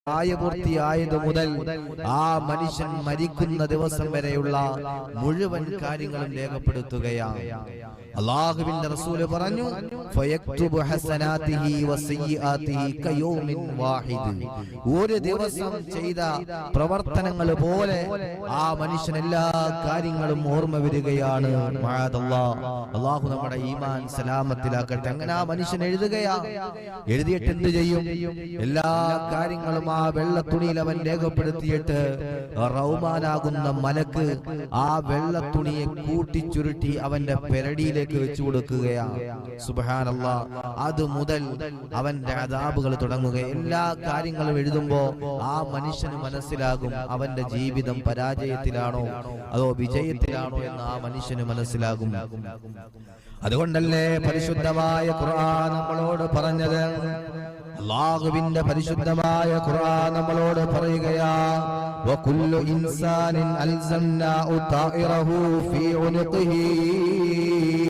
പ്രായപൂർത്തിയായത് മുതൽ ആ മനുഷ്യൻ മരിക്കുന്ന ദിവസം വരെയുള്ള മുഴുവൻ കാര്യങ്ങളും രേഖപ്പെടുത്തുകയാണ്. അല്ലാഹുവിന്റെ റസൂൽ പറഞ്ഞു, ഫയക്തുബു ഹസനാതിഹി വസയ്യിആതിഹി കയൗമിൻ വാഹിദ്. ഒരു ദിവസം ചെയ്ത പ്രവർത്തനങ്ങൾ പോലെ ആ മനുഷ്യൻ എല്ലാ കാര്യങ്ങളും ഓർമ്മ വരികയാണ്. അല്ലാഹു നമ്മുടെ ഈമാൻ സലാമത്തിലാക്കട്ടെ. അങ്ങനെ ആ മനുഷ്യൻ എഴുതുകയാ. എഴുതിയിട്ട് എന്ത് ചെയ്യും? എല്ലാ കാര്യങ്ങളും ആ വെള്ള തുണിയിൽ അവൻ രേഖപ്പെടുത്തിയിട്ട് റഹ്മാനാകുന്ന മലക്ക് ആ വെള്ള തുണിയെ കൂട്ടിച്ചുരുട്ടി അവന്റെ പെരടിയിലേക്ക് വെച്ചു കൊടുക്കുകയാണ്. സുബ്ഹാനല്ലാഹ്. അത് മുതൽ അവന്റെ അദാബുകൾ തുടങ്ങുക. എല്ലാ കാര്യങ്ങളും എഴുതുമ്പോ ആ മനുഷ്യന് മനസ്സിലാകും അവന്റെ ജീവിതം പരാജയത്തിലാണോ അതോ വിജയത്തിലാണോ എന്ന് ആ മനുഷ്യന് മനസ്സിലാകും. അതുകൊണ്ടല്ലേ പരിശുദ്ധമായ ഖുർആൻ നമ്മളോട് പറഞ്ഞത്? അല്ലാഹുവിന്റെ പരിശുദ്ധമായ ഖുർആൻ നമ്മളോട് പറയുകയാ, വകുല്ലു ഇൻസാനിൻ അൽസംനാഉ താഇറഹു ഫീ ഉനുഖിഹി